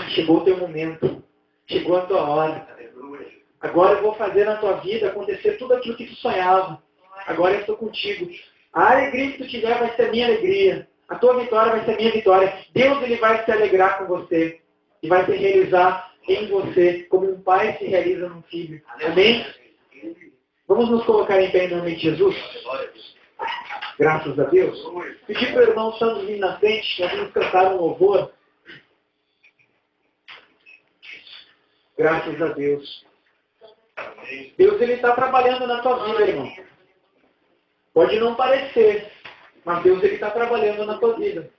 Chegou o teu momento. Chegou a tua hora. Aleluia. Agora eu vou fazer na tua vida acontecer tudo aquilo que tu sonhava. Agora eu estou contigo. A alegria que tu tiver vai ser a minha alegria. A tua vitória vai ser a minha vitória. Deus, Ele vai se alegrar com você. E vai se realizar em você, como um pai se realiza num filho. Amém? Vamos nos colocar em pé em nome de Jesus? Graças a Deus. Pedir para o irmão Santos vir na frente, nós vamos cantar um louvor. Graças a Deus. Deus, Ele está trabalhando na tua vida, irmão. Pode não parecer, mas Deus, Ele está trabalhando na tua vida.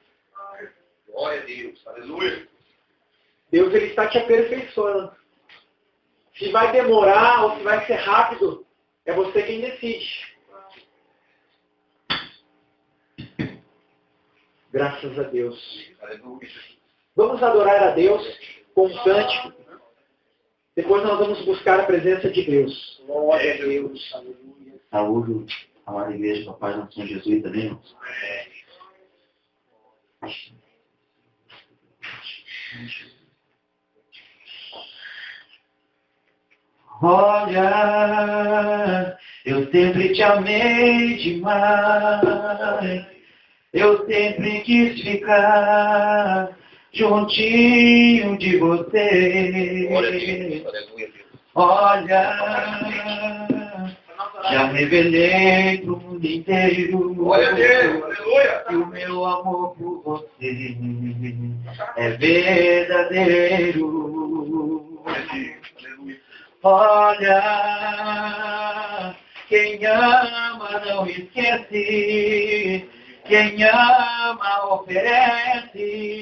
Glória a Deus. Aleluia. Deus, Ele está te aperfeiçoando. Se vai demorar ou se vai ser rápido, é você quem decide. Graças a Deus. Aleluia. Vamos adorar a Deus com um cântico. Depois nós vamos buscar a presença de Deus. Glória a Deus. Aleluia. Saúde, amada igreja, com a paz do Senhor Jesus também, irmãos. Olha, eu sempre te amei demais. Eu sempre quis ficar juntinho de você. Glória a Deus. Aleluia. Olha, já revelei pro mundo inteiro. Glória a Deus. Aleluia. Que o meu amor por você é verdadeiro. Aleluia. Olha, quem ama não esquece, Quem ama oferece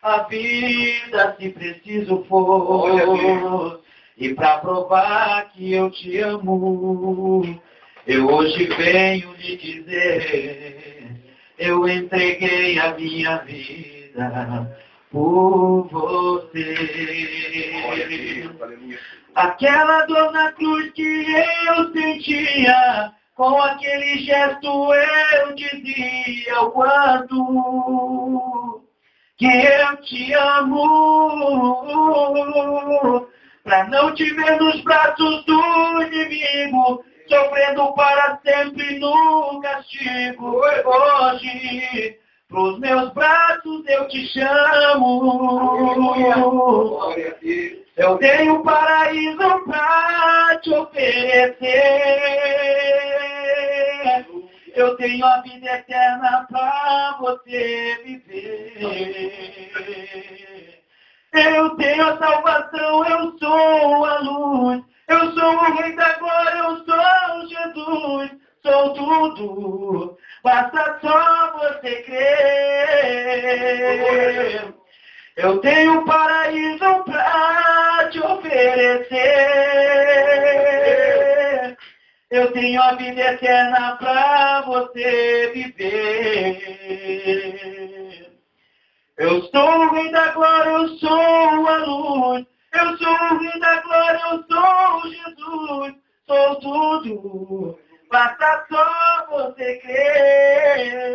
a vida se preciso for. E para provar que eu te amo, eu hoje venho lhe dizer, eu entreguei a minha vida por você. Aquela dor na cruz que eu sentia, com aquele gesto eu dizia o quanto que eu te amo, pra não te ver nos braços do inimigo, sofrendo para sempre no castigo. Hoje, pros meus braços eu te chamo. Eu tenho um paraíso pra te oferecer. Eu tenho a vida eterna pra você viver. Eu tenho a salvação, eu sou a luz. Eu sou o Rei da Glória, eu sou Jesus. Sou tudo, basta só você crer. Eu tenho um paraíso pra te oferecer. Eu tenho a vida eterna pra você viver. Eu sou o Rei da Glória, eu sou a luz. Eu sou o Rei da Glória, eu sou Jesus. Sou tudo, basta só você crer.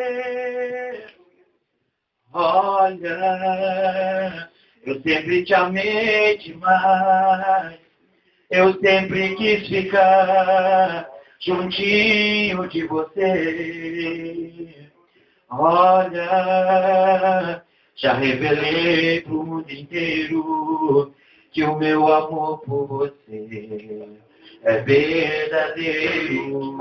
Olha, eu sempre te amei demais. Eu sempre quis ficar juntinho de você. Olha, já revelei pro mundo inteiro que o meu amor por você é verdadeiro.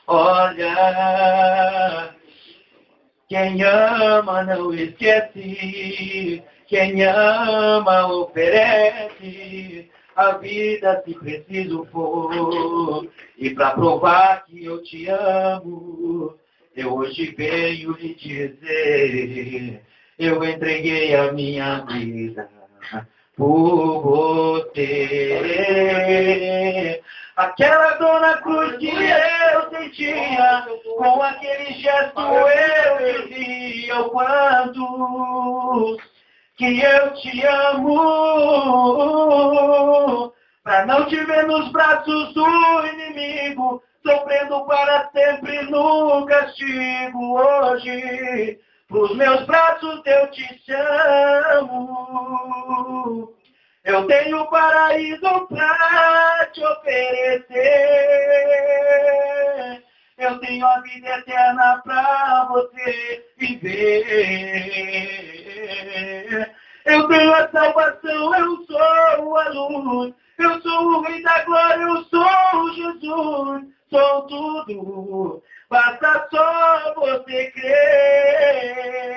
Olha, quem ama não esquece, quem ama oferece a vida se preciso for. E para provar que eu te amo, eu hoje venho lhe dizer, eu entreguei a minha vida por você. Aquela dor na cruz que eu sentia, com aquele gesto eu dizia o quanto que eu te amo, pra não te ver nos braços do inimigo, sofrendo para sempre no castigo. Hoje, pros meus braços eu te chamo. Eu tenho um paraíso pra te oferecer. Eu tenho a vida eterna pra você viver. Eu tenho a salvação, eu sou a luz. Eu sou o Rei da Glória, eu sou Jesus. Sou tudo, basta só você crer.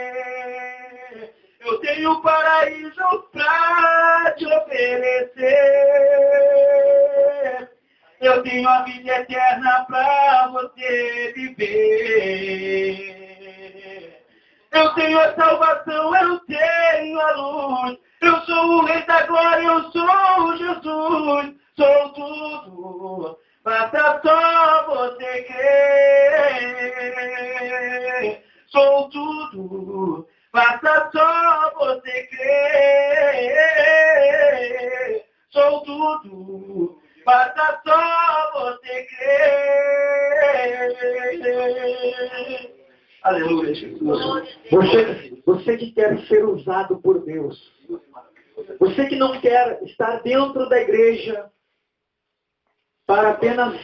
Eu tenho um paraíso pra te oferecer. Eu tenho a vida eterna pra você viver. Eu tenho a salvação, eu tenho a luz. Eu sou o Rei da Glória, eu sou Jesus. Sou tudo, basta só você crer. Sou tudo, basta só você crer. Sou tudo, basta só você crer. Aleluia, Jesus. Você que quer ser usado por Deus. Você que não quer estar dentro da igreja para apenas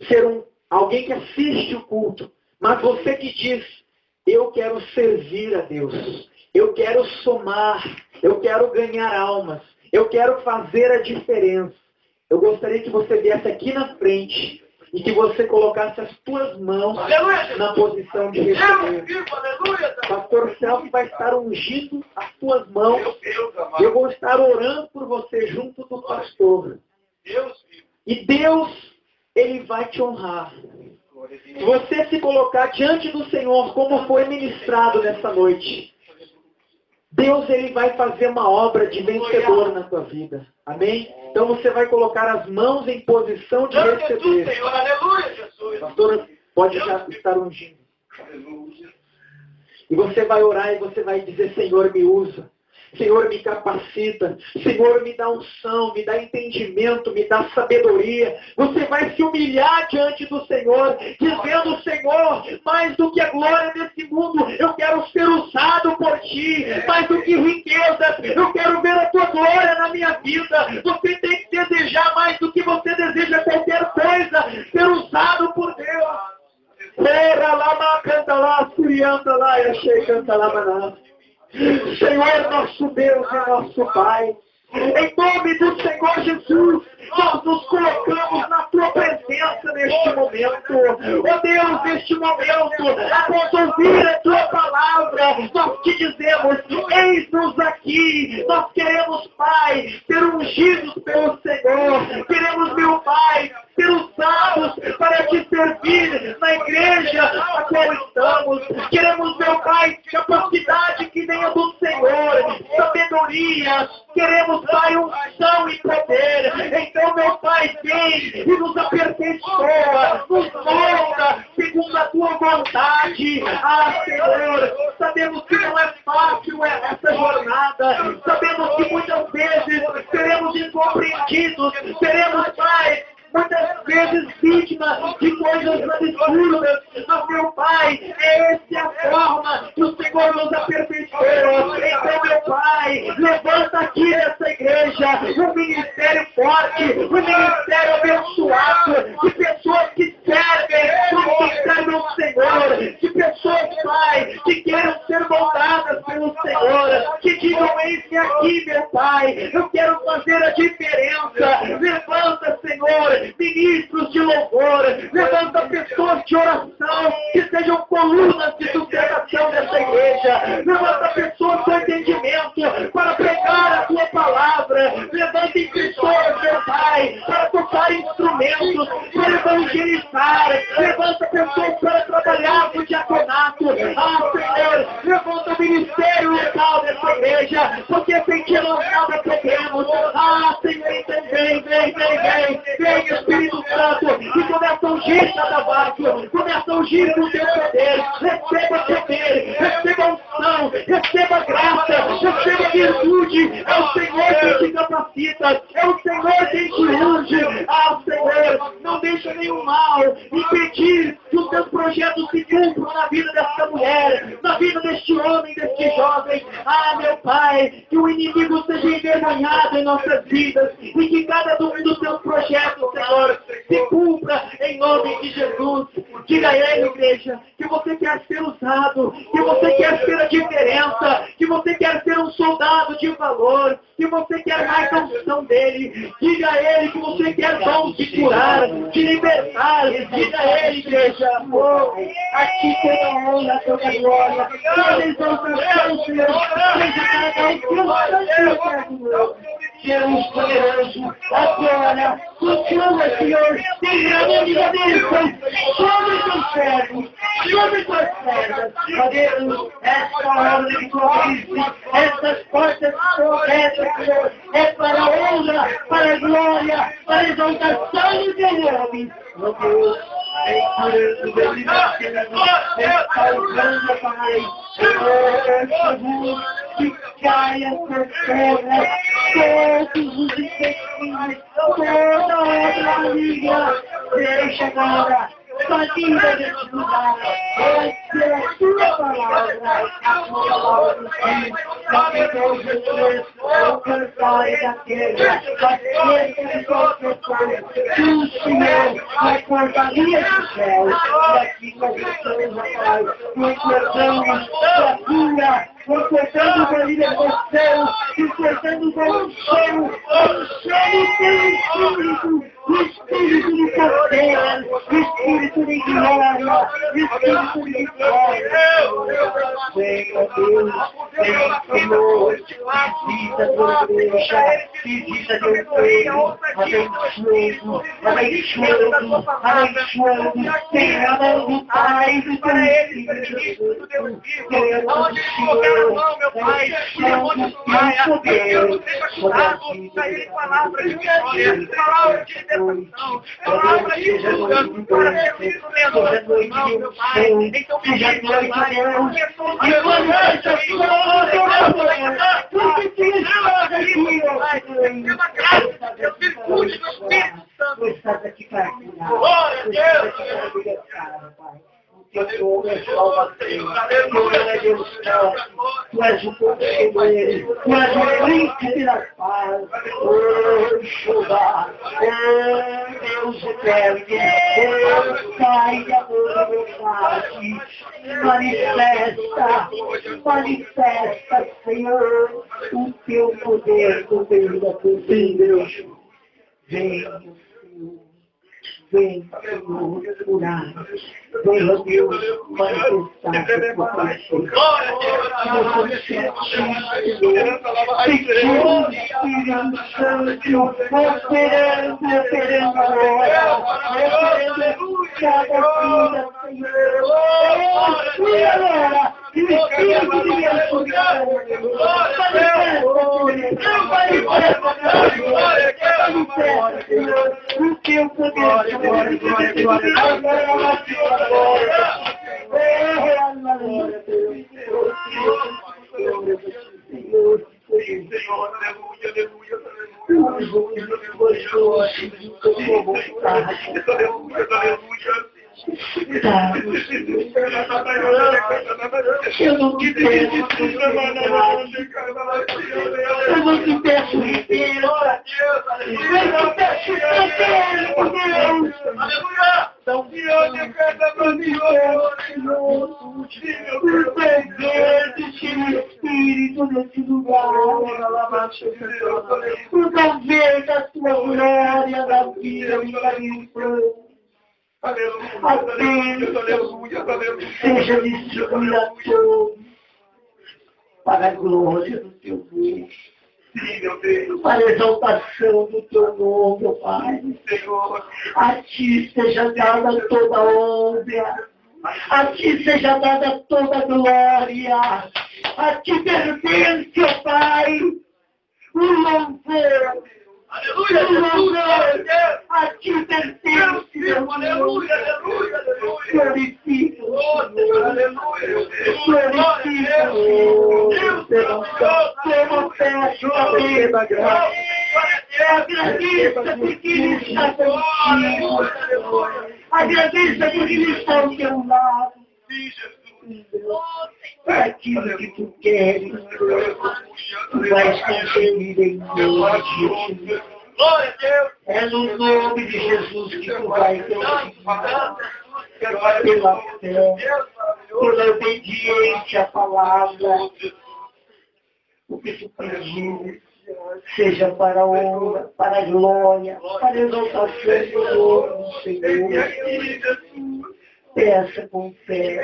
ser alguém que assiste o culto. Mas você que diz, eu quero servir a Deus. Eu quero somar. Eu quero ganhar almas. Eu quero fazer a diferença. Eu gostaria que você viesse aqui na frente e que você colocasse as tuas mãos na posição de receber. Pastor Celso vai estar ungindo as tuas mãos. Eu vou estar orando por você junto do pastor. E Deus, Ele vai te honrar. Se você se colocar diante do Senhor como foi ministrado nessa noite, Deus ele vai fazer uma obra de vencedor na tua vida. Amém? Então você vai colocar as mãos em posição de receber. Senhor, aleluia, Jesus. Pastora, pode já estar ungindo. E você vai orar e você vai dizer, Senhor, me usa. Senhor, me capacita. Senhor, me dá unção, me dá entendimento, me dá sabedoria. Você vai se humilhar diante do Senhor, dizendo, Senhor, mais do que a glória desse mundo, eu quero ser usado por Ti. Mais do que riquezas, eu quero ver a Tua glória na minha vida. Você tem que desejar mais do que você deseja qualquer coisa, ser usado por Deus. Senhor, nosso Deus e nosso Pai, em nome do Senhor Jesus, nós nos colocamos na Tua presença neste momento. Ó Deus, neste momento, após ouvir a Tua palavra, nós te dizemos, eis-nos aqui. Nós queremos, Pai, ser ungidos pelo Senhor. Queremos, meu Pai, ser usados para te servir na igreja a qual estamos. Queremos, meu Pai, capacidade que venha do Senhor, sabedoria. Queremos, Pai, unção e poder. Então, meu Pai, vem e nos aperfeiçoa, nos molda segundo a Tua vontade. Ah, Senhor, sabemos que não é fácil essa jornada. Sabemos que muitas vezes seremos incompreendidos. Seremos, Pai, muitas vezes vítimas de coisas absurdas. Mas, meu Pai, essa é a forma que o Senhor nos aperfeiçoou. Então, meu Pai, levanta aqui nessa igreja um ministério forte, um ministério abençoado, de pessoas que servem, que servem o Senhor, de pessoas, Pai, que querem ser moldadas pelo Senhor, que digam, eis-me aqui, meu Pai, eu quero fazer a diferença. Levanta, Senhor, ministros de louvor, levanta pessoas de oração, que sejam colunas de sustentação dessa igreja, levanta pessoas com entendimento para pregar a Tua palavra, levanta pessoas, meu Pai, para tocar instrumentos, para evangelizar, levanta pessoas para trabalhar no diaconato. Ah, Senhor, levanta o ministério local dessa igreja, porque sem Ti nós nada podemos. Ah, Senhor, então vem, Espírito Santo, e começa a ungir cada vaso, começa a ungir com o Teu poder. Receba poder, receba unção, receba graça, receba virtude. É o Senhor quem te capacita, é o Senhor quem te unge. Ah, Senhor, não deixa nenhum mal impedir que os Teus projetos se cumpram na vida dessa mulher, na vida deste homem, deste jovem. Ah, meu Pai, que o inimigo seja envergonhado em nossas vidas e que cada um dos Teus projetos, Senhor, se cumpra em nome de Jesus. Diga a Ele, igreja, que você quer ser usado, que você quer ser a diferença, que você quer ser um soldado de valor, que você quer mais a unção dEle. Diga a Ele que você quer dons de curar, de libertar. Diga a Ele, igreja, oh, aqui toda honra, toda glória, toda exaltação, Senhor, seja cada um que Deus poderoso, agora, continua, Senhor, derramando de bênção sobre os Teus servos, sobre as Tuas servas. Ó Deus, esta obra de Cristo, essas portas progressam, Senhor, é para a honra, para a glória, para a exaltação do Teu nome. Ó Deus, restaurando, Pai, que caia por terra todos os infelices, toda obra maligna. Deixa agora a vida desse lugar, essa é a Tua palavra, a Tua palavra do Senhor, porque Deus Jesus, o cantar da terra, aquele que confessar, o Senhor vai portaria do céu, e aqui nós estamos, Pai, nós cortamos a cura, nós cortamos a libertação, nós cortamos a unção pelo Espírito. O Espírito de poder, o Espírito de glória, o Espírito de glória. Venha, Deus, Senhor, visita tua igreja, visita teu povo, abençoando, Senhor, amando Pai do teu Espírito, aonde colocar a mão, meu Pai, Deus, seja curado, sair palavras de vitória, palavras de libertação, palavras de cura, para ser visto dentro, meu Pai, então visita, Pai, e quando glória a Deus! Teu povo é salvação, teu é Deus forte, tu és o conselheiro, tu és o príncipe da paz, oh Jeová, oh Deus eterno, oh Pai de amor e bondade, manifesta, Senhor, o teu poder no meio da tua vida. Venha, Senhor. Vem, Senhor, curar. Venha, Deus, manifestar a tua paixão. Senhor, Espírito Santo, operando agora, operando cada vida, Senhor. Cura agora, e o Espírito de Deus, manifesta, Senhor, o teu poder. Eu não te peço, eu não te peço inteiro, eu não te peço inteiro, Deus. Então, Espírito nesse lugar, por ver a tua glória na vida e na minha seja distribuída a todos para a glória do teu nome, para a exaltação do teu nome, meu Pai. A ti seja dada toda honra, a ti seja dada toda glória, a ti pertence, ó Pai, o louvor. Aleluia, a ti pertence, meu aleluia, aleluia, aleluia. Glorifica, aleluia, glorifica, como peço a vida, agradeça porque Ele está contigo, agradeça porque Ele está ao teu lado. Para aquilo que tu queres, tu vais conseguir em nome de Jesus. É no nome de Jesus que tu vai conseguir. Pela fé, pela obediência à palavra, o que tu pediu, seja para a honra, para a glória, para a exaltação do nome do Senhor. Peça com fé.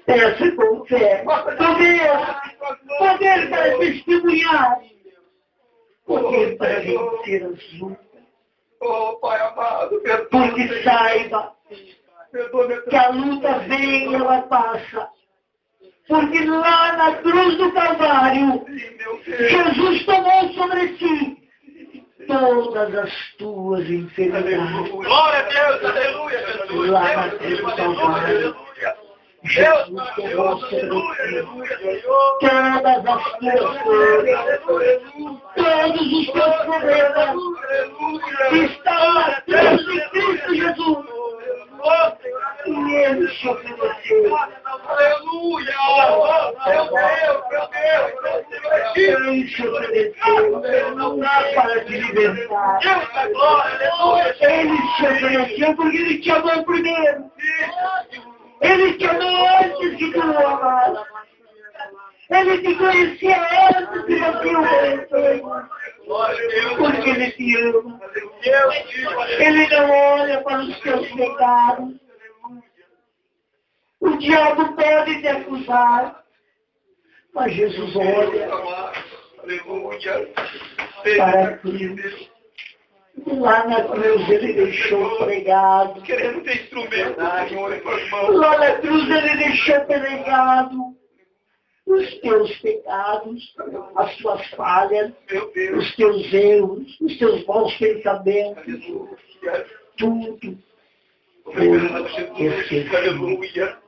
Peça com fé. Poder para testemunhar. Poder para vencer as lutas. Porque saiba que a luta vem e ela passa. Porque lá na cruz do Calvário, Jesus tomou sobre si todas as tuas enfermidades. Glória a Deus, aleluia, aleluia. Lá na cruz do Calvário, Jesus tomou sobre si todas as tuas dores, todos os teus problemas estão na cruz de Cristo Jesus. E Ele te ofereceu. Aleluia! Meu Deus! Ele te ofereceu para te libertar. Ele te ofereceu porque Ele te amou primeiro. Ele te amou antes que tu o amasse. Ele te conhecia antes que você o conheceu. Porque Ele te ama. Ele não olha para os teus pecados. O diabo pode te acusar. Mas Jesus olha Aleluia. para a cruz. Lá na cruz ele deixou pregado. Querendo ter instrumento, Senhor, em tuas mãos. Lá na cruz ele deixou pregado os teus pecados, as tuas falhas, Meu Deus. os teus erros, os teus maus pensamentos, Aleluia. tudo. Obrigado, Jesus. Aleluia.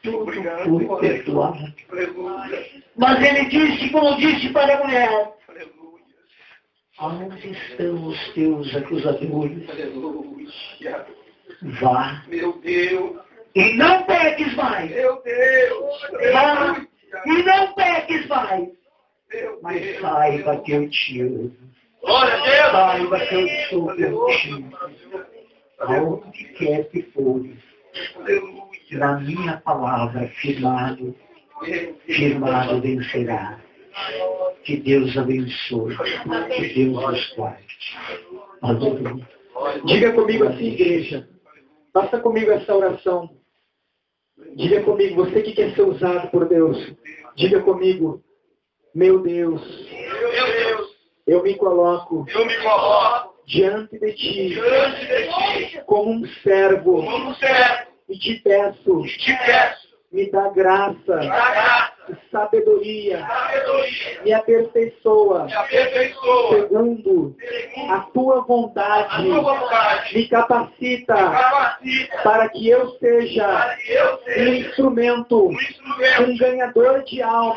Tudo foi perdoado. Aleluia. Mas ele disse, como disse para a mulher, Aleluia. onde estão os teus acusadores? Aleluia. Vá Meu Deus. e não peques mais. Meu Deus. Vá e não peques mais. Meu Mas Deus. saiba que eu te amo. Glória a Deus. Saiba que eu sou contigo. Aonde quer que fores, Aleluia. na minha palavra, firmado vencerá. Que Deus abençoe. Que Deus nos guarde. Aleluia. Diga comigo assim, igreja. Faça comigo essa oração. Diga comigo, você que quer ser usado por Deus. Diga comigo, meu Deus, Meu Deus. eu me coloco Eu me coloco diante de ti diante de ti como um servo como servo. e te peço, Te peço. me dá graça Da graça. e sabedoria, Sabedoria. me aperfeiçoa Me aperfeiçoa. segundo a tua A vontade, tua vontade. me capacita Capacita. para que eu seja Para que eu um seja instrumento, um instrumento. um ganhador de alma.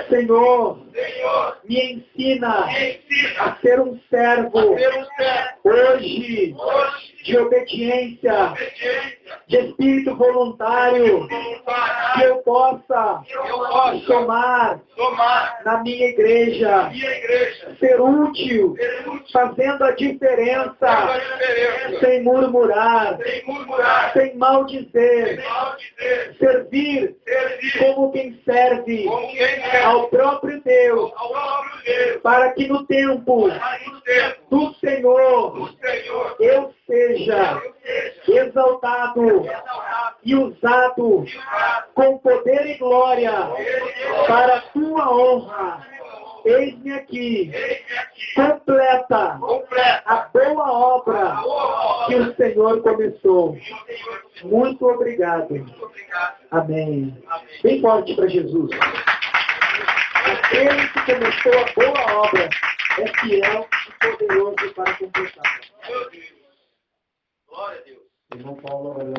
Senhor, Senhor. me ensina Me ensina a ser um servo a ser um servo. hoje Hoje. de obediência, Obediência. de espírito voluntário, que Voluntário. eu possa Eu posso somar tomar na minha igreja, minha igreja. ser útil, Ser útil. fazendo a A diferença, diferença. sem murmurar, Sem murmurar. sem maldizer, Sem maldizer. servir Servir. como quem serve Como quem quer. ao próprio Deus, Ao próprio Deus. para que no tempo Para que no tempo do Senhor do Senhor eu seja eu seja exaltado exaltado e usado e usado com poder e glória para a tua honra. Eis-me aqui, completa completa a boa obra que o Senhor começou. Muito obrigado. Muito obrigado. Amém. Bem forte para Jesus. Aquele que começou a boa obra é fiel e poderoso para completar. Meu Deus. Glória a Deus. Irmão Paulo,